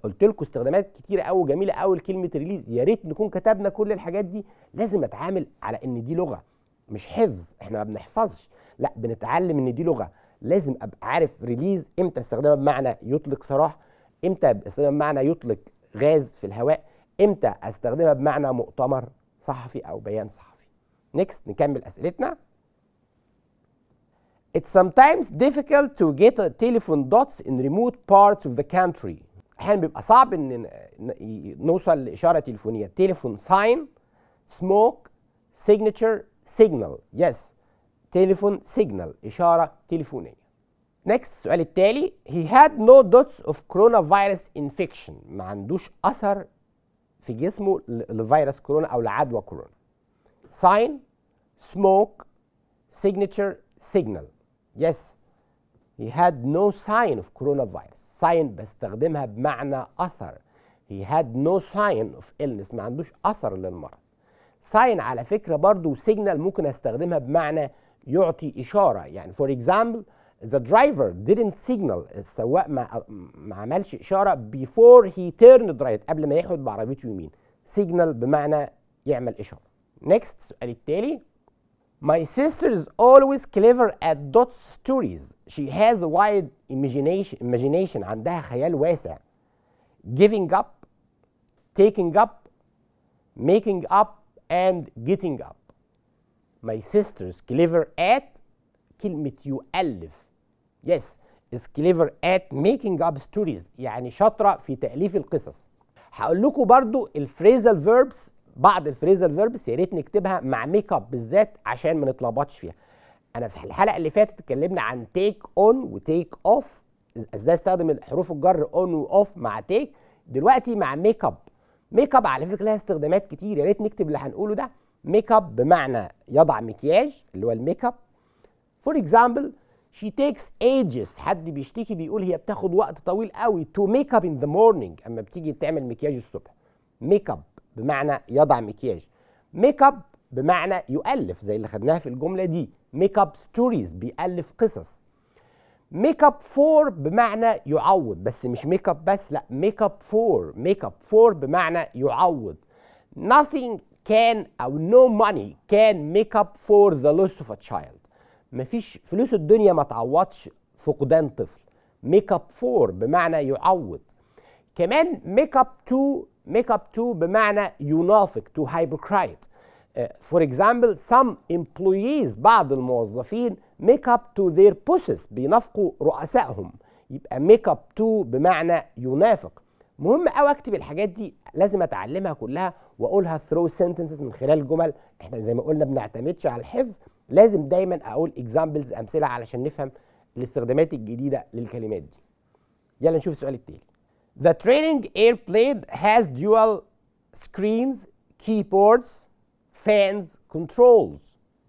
قلت لكم استخدامات كتيرة قوي جميلة قوي لكلمة ريليز. يا ريت نكون كتبنا كل الحاجات دي. لازم اتعامل على ان دي لغة مش حفظ. احنا ما بنحفظش، لا بنتعلم ان دي لغة. لازم ابقى عارف ريليز امتى استخدمها بمعنى يطلق سراح، امتى استخدمها بمعنى يطلق غاز في الهواء، امتى استخدمها بمعنى مؤتمر صحفي او بيان صحفي. نيكست نكمل اسئلتنا. It's sometimes difficult to get a telephone dots in remote parts of the country. احيانا بيبقى صعب ان نوصل لاشاره تليفونيه. تليفون ساين، سموك، signature، signal. yes تليفون سيجنال، اشاره تليفونيه. next السؤال التالي. he had no dots of coronavirus infection. ما عندوش اثر في جسمه لفيروس كورونا او لعدوى كورونا. sign، smoke، signature، signal. yes he had no sign of coronavirus. sign بستخدمها بمعنى اثر. he had no sign of illness، ما عندوش اثر للمرض. sign على فكره برضو signal ممكن استخدمها بمعنى يعطي اشاره. يعني for example the driver didn't signal، السواق ما عملش اشاره before he turned right، قبل ما ياخد بعربيته يمين. signal بمعنى يعمل اشاره. next السؤال التالي. My sister is always clever at dot stories. She has a wide imagination. عندها خيال واسع. Giving up، taking up، making up and getting up. My sister is clever at، كلمة يؤلف. Yes is clever at making up stories، يعني شاطرة في تأليف القصص. هقول لكم برضو الفريزال فيربس، بعض الفريزال فيربس يا ريت نكتبها مع ميك اب بالذات عشان ما نتلخبطش فيها. انا في الحلقه اللي فاتت اتكلمنا عن تيك اون وتيك اوف، ازاي استخدم حروف الجر اون واوف مع تيك. دلوقتي مع ميك اب. ميك اب على فكره لها استخدامات كتير، يا ريت نكتب اللي هنقوله ده. ميك اب بمعنى يضع مكياج اللي هو الميك اب. فور اكزامبل she takes ages، حد بيشتكي بيقول هي بتاخد وقت طويل قوي to make up in the morning، اما بتيجي تعمل مكياج الصبح. ميك اب بمعنى يضع مكياج. ميك اب بمعنى يؤلف زي اللي خدناها في الجمله دي. ميك اب ستوريز بيألف قصص. ميك اب فور بمعنى يعوض، بس مش ميك اب بس، لا ميك اب فور. ميك اب فور بمعنى يعوض. nothing can او no money can make up for the loss of a child. مفيش فلوس الدنيا ما تعوضش فقدان طفل. ميك اب فور بمعنى يعوض. كمان ميك اب تو، make up to بمعنى ينافق، to hypocrite. For example some employees، بعض الموظفين make up to their bosses، بينافقوا رؤسائهم. يبقى make up to بمعنى ينافق. مهم قوي اكتب الحاجات دي، لازم اتعلمها كلها واقولها through sentences من خلال جمل. احنا زي ما قلنا بنعتمدش على الحفظ، لازم دايما اقول examples امثله علشان نفهم الاستخدامات الجديده للكلمات دي. يلا نشوف السؤال التالي. The training airplane has dual screens, keyboards, fans, controls.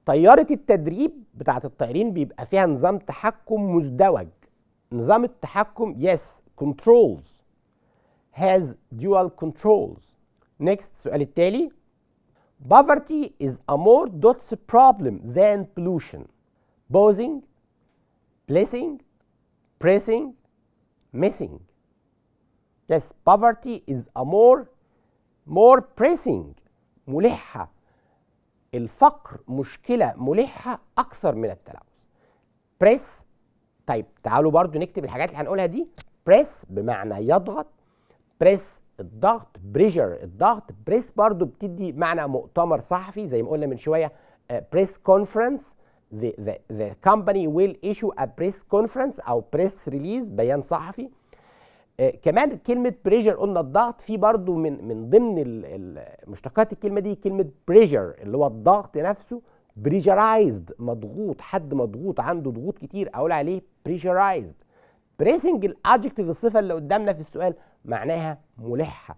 طيارة التدريب بتاعت الطيارين بيبقى فيها نظام تحكم مزدوج. نظام التحكم yes controls has dual controls. next السؤال التالي. Poverty is a more dots problem than pollution. Posing، blessing، pressing، missing. yes poverty is a more pressing، ملحة. الفقر مشكلة ملحة أكثر من التلوث. press. طيب تعالوا برضو نكتب الحاجات اللي هنقولها دي. press بمعنى يضغط، بريس الضغط، بريشر الضغط، بريس برضو بتدي معنى مؤتمر صحفي زي ما قلنا من شويه بريس كونفرنس. the company will issue a press conference او press release، بيان صحفي. كمان كلمه بريشر قلنا الضغط، في برضو من ضمن مشتقات الكلمه دي كلمه بريشر اللي هو الضغط نفسه. بريشرايزد مضغوط، حد مضغوط عنده ضغوط كتير اقول عليه بريشرايزد. بريسنج الادجكتيف الصفه اللي قدامنا في السؤال معناها ملحه،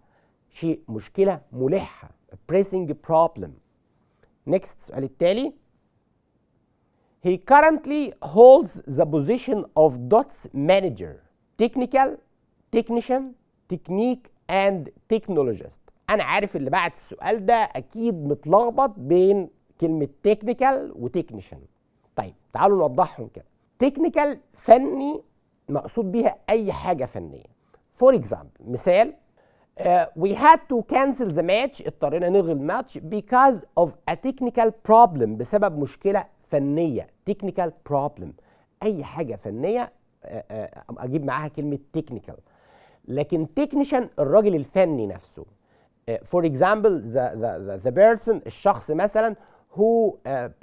شيء مشكله ملحه، pressing problem. next السؤال التالي. He currently holds the position of DOTS manager, technical, technician, technique and technologist. أنا عارف اللي بعت السؤال ده أكيد متلخبط بين كلمة technical و technician. طيب تعالوا نوضحهم كده. technical فني مقصود بيها أي حاجة فنية. For example مثال we had to cancel the match، اضطرينا نلغي الماتش because of a technical problem، بسبب مشكلة فنية. technical problem أي حاجة فنية أجيب معاها كلمة technical. لكن technician الراجل الفني نفسه. for example the person الشخص مثلا who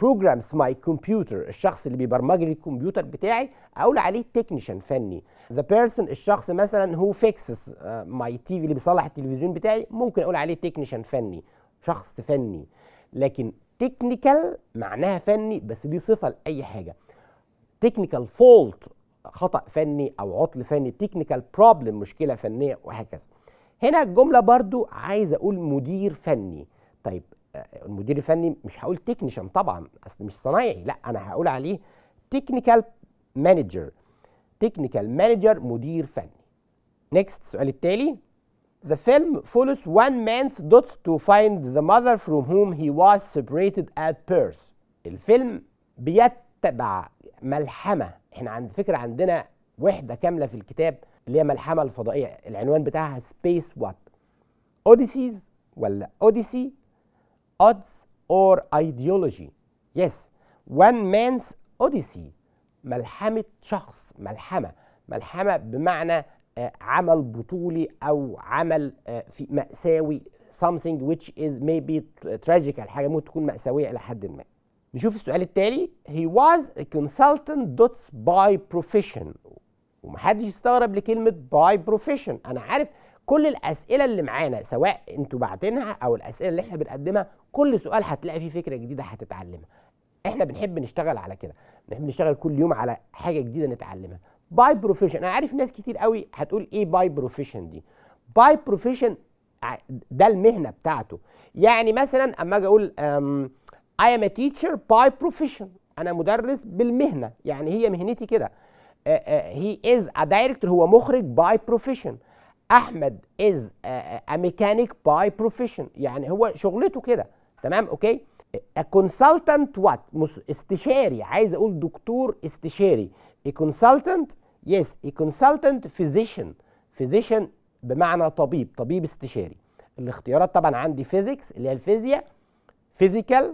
programs my computer، الشخص اللي بيبرمج لي الكمبيوتر بتاعي اقول عليه technician فني. the person الشخص مثلا who fixes my TV اللي بيصلح التلفزيون بتاعي ممكن اقول عليه technician فني، شخص فني. لكن technical معناها فني بس دي صفة لأي حاجة. technical fault خطأ فني أو عطل فني، technical problem مشكلة فنية وهكذا. هنا الجملة برضو عايز أقول مدير فني. طيب المدير الفني مش هقول technician طبعا، أصل مش صنايعي، لا أنا هقول عليه technical manager. technical manager مدير فني. next السؤال التالي. The film follows one man's dots to find the mother from whom he was separated at birth. الفيلم بيتبع ملحمة. احنا عند فكرة عندنا وحدة كاملة في الكتاب اللي هي ملحمة الفضائية، العنوان بتاعها Space What؟ Odysseys ولا Odyssey؟ Odds or Ideology؟ Yes، one man's Odyssey، ملحمة شخص، ملحمة بمعنى عمل بطولي أو عمل في مأساوي، something which is maybe tragic، حاجة ممكن تكون مأساوية إلى حد ما. نشوف السؤال التالي. He was a consultant dots by profession. ومحدش يستغرب لكلمة by profession. أنا عارف كل الأسئلة اللي معانا سواء أنتوا باعتينها أو الأسئلة اللي إحنا بنقدمها، كل سؤال هتلاقي فيه فكرة جديدة هتتعلمها. إحنا بنحب نشتغل على كده، بنحب نشتغل كل يوم على حاجة جديدة نتعلمها. باي بروفيشن، انا عارف ناس كتير قوي هتقول ايه باي بروفيشن دي. باي بروفيشن ده المهنه بتاعته. يعني مثلا اما اجي اقول I am a teacher by profession، انا مدرس بالمهنه، يعني هي مهنتي كده. he is a director، هو مخرج by profession. احمد is a mechanic by profession، يعني هو شغلته كده. تمام اوكي. a consultant what؟ استشاري، عايز اقول دكتور استشاري. a consultant yes a consultant physician. physician بمعنى طبيب استشاري. الاختيارات طبعا عندي physics اللي هي الفيزياء، physical،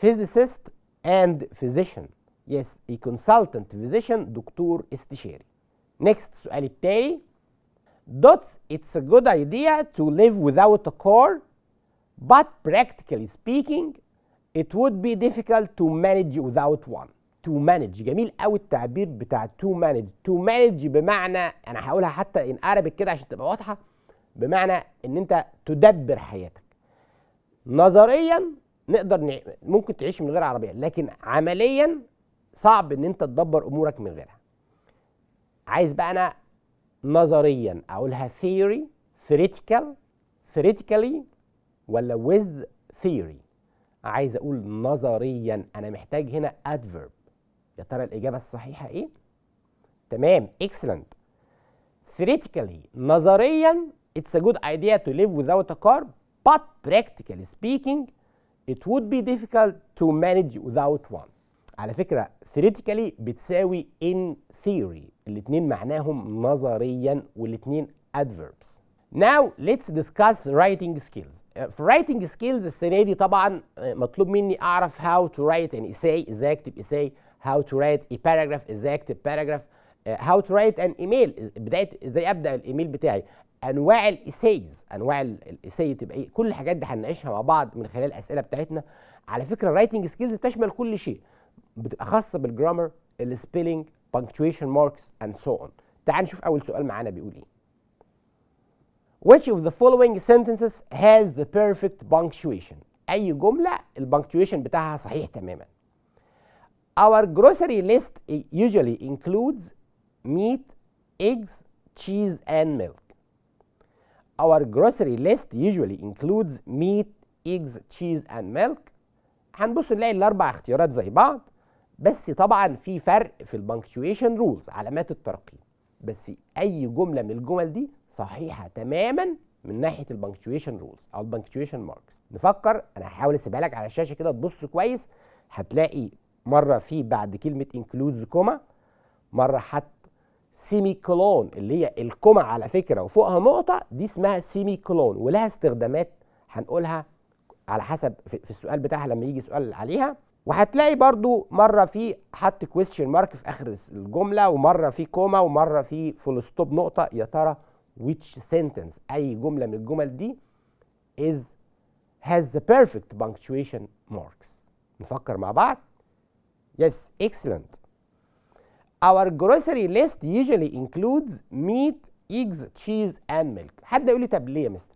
physicist and physician. yes a consultant physician دكتور استشاري. next السؤال التالي. Dots it's a good idea to live without a car but practically speaking it would be difficult to manage without one. to manage جميل قوي التعبير بتاع to manage. to manage بمعنى انا هقولها حتى in Arabic كده عشان تبقى واضحه، بمعنى ان انت تدبر حياتك. نظريا نقدر ممكن تعيش من غير عربيه، لكن عمليا صعب ان انت تدبر امورك من غيرها. عايز بقى انا نظريا اقولها theory، theoretical، theoretically ولا with theory؟ عايز اقول نظريا، انا محتاج هنا adverb. يا ترى الاجابه الصحيحه ايه؟ تمام excellent. theoretically نظريا it's a good idea to live without a car but practically speaking it would be difficult to manage without one. على فكره theoretically بتساوي in theory، الاثنين معناهم نظريا والاثنين adverbs. Now let's discuss writing skills. في writing skills السنة دي طبعا مطلوب مني أعرف how to write an essay، إزاي أكتب essay، how to write a paragraph، إزاي أكتب paragraph، how to write an email، بداية إزاي أبدأ الإيميل بتاعي. انواع الاسايز، انواع الاساي تبقى ايه، كل الحاجات دي هنناقشها مع بعض من خلال الاسئله بتاعتنا. على فكره الرايتنج سكيلز بتشمل كل شيء، بتبقى خاصه بالجرامر، السبيلنج، punctuation marks and so on. تعال نشوف اول سؤال معانا بيقول ايه. Which of the following sentences has the perfect punctuation؟ اي جمله البنكتويشن بتاعها صحيح تماما. Our grocery list usually includes meat, eggs, cheese and milk. Our grocery list usually includes meat, eggs, cheese and milk. هنبص نلاقي الاربع اختيارات زي بعض، بس طبعا في فرق في البنكتويشن رولز، علامات الترقيم. بس اي جمله من الجمل دي صحيحه تماما من ناحيه البنكتويشن رولز او البنكتويشن ماركس. نفكر، انا هحاول اسيبها لك على الشاشه كده تبص كويس. هتلاقي مره في بعد كلمه انكلودز كوما، مره حط سيمي كولون اللي هي الكوما على فكره وفوقها نقطه، دي اسمها سيمي كولون ولها استخدامات هنقولها على حسب في السؤال بتاعها لما يجي سؤال عليها. وهتلاقي برضو مره في حط كويستشن مارك في اخر الجمله، ومره في كوما، ومره في فول ستوب نقطه. يا ترى which sentence، اي جمله من الجمل دي has the perfect punctuation marks؟ نفكر مع بعض. Yes, excellent. Our grocery list usually includes meat, eggs, cheese and milk. حد يقول لي طب ليه يا مستر؟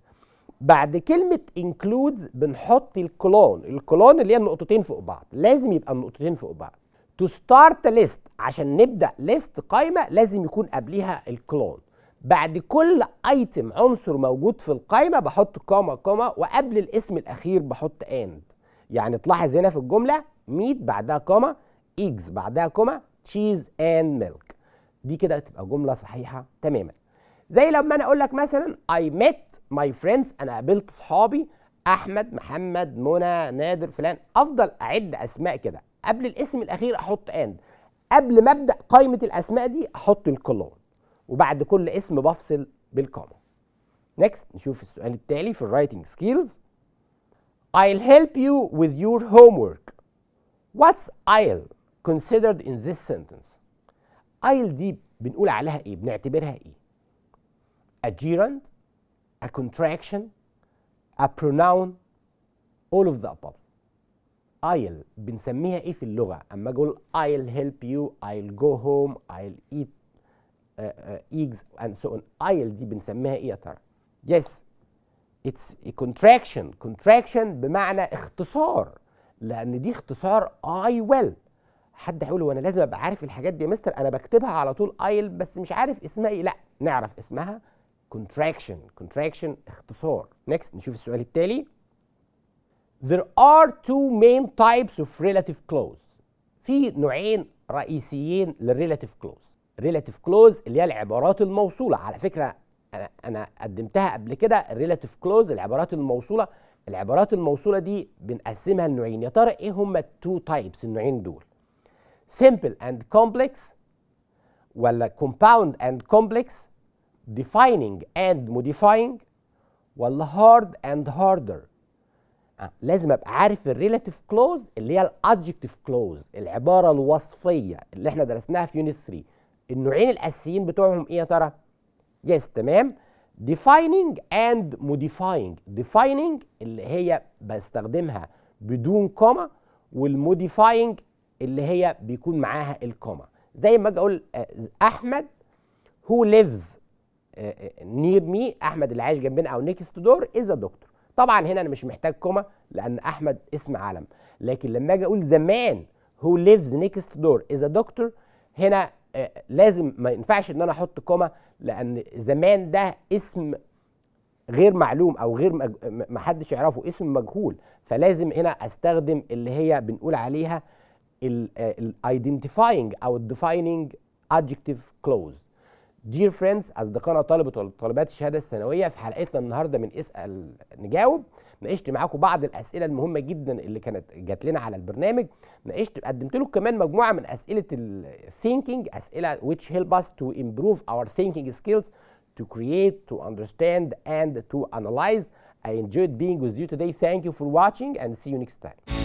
بعد كلمة includes بنحط الكولون، الكولون اللي هي النقطتين فوق بعض، لازم يبقى النقطتين فوق بعض. To start a list، عشان نبدأ ليست قائمة لازم يكون قبليها الكولون. بعد كل ايتم عنصر موجود في القائمة بحط كوما كوما، وقبل الاسم الأخير بحط and. يعني تلاحظ هنا في الجملة meat بعدها كوما، eggs بعدها كوما، cheese and milk. دي كده تبقى جملة صحيحة تماما. زي لما انا اقول لك مثلا I met my friends، انا قابلت صحابي احمد، محمد، منى، نادر، فلان. افضل اعد اسماء كده، قبل الاسم الاخير احط and، قبل ما ابدا قائمه الاسماء دي احط الكولون، وبعد كل اسم بفصل بالكوما. نيكست نشوف السؤال التالي في الرايتنج سكيلز. I'll help you with your homework. What's I'll considered in this sentence؟ I'll دي بنقول عليها ايه؟ بنعتبرها ايه؟ a gerund, a contraction, a pronoun, all of the above. I'll بنسميها ايه في اللغة؟ اما اقول I'll help you, I'll go home, I'll eat eggs and so on. I'll دي بنسميها ايه يا ترى؟ Yes, it's a contraction. contraction بمعنى اختصار، لان دي اختصار I will. حد هيقول وانا لازم ابقى عارف الحاجات دي يا مستر؟ انا بكتبها على طول I'll بس مش عارف اسمها ايه. لا، نعرف اسمها contraction. contraction اختصار. next نشوف السؤال التالي. There are two main types of relative clause. في نوعين رئيسيين للrelative clause. relative clause اللي هي العبارات الموصولة. على فكرة أنا قدمتها قبل كده relative clause، العبارات الموصولة. العبارات الموصولة دي بنقسمها لنوعين. يا ترى إيه هما التو تايبس النوعين دول؟ simple and complex، ولا compound and complex، defining and modifying، ولا hard and harder؟ لازم ابقى عارف الريلاتيف كلوز اللي هي الادجكتيف كلوز، العباره الوصفيه اللي احنا درسناها في يونت 3. النوعين الاساسيين بتوعهم ايه يا ترى؟ يس تمام، defining and modifying. defining اللي هي بستخدمها بدون كوما، والموديفاينج اللي هي بيكون معاها الكوما. زي ما اجي اقول احمد who lives near me، احمد اللي عايش جنبنا او next door is a doctor. طبعا هنا انا مش محتاج كوما لان احمد اسم علم، لكن لما اجي اقول زمان who lives next door is a doctor، هنا لازم ما ينفعش ان انا احط كوما، لان زمان ده اسم غير معلوم او غير ما حدش يعرفه، اسم مجهول، فلازم هنا استخدم اللي هي بنقول عليها الايدنتيفاينج او الديفايننج adjective clause. Dear friends، أصدقائنا طلبة وطالبات الشهادة الثانوية، في حلقتنا النهاردة من إسأل نجاوب ناقشت معاكم بعض الأسئلة المهمة جدا اللي كانت جات لنا على البرنامج. قدمت لكم كمان مجموعة من أسئلة thinking، أسئلة which help us to improve our thinking skills, to create, to understand and to analyze. I enjoyed being with you today. Thank you for watching and see you next time.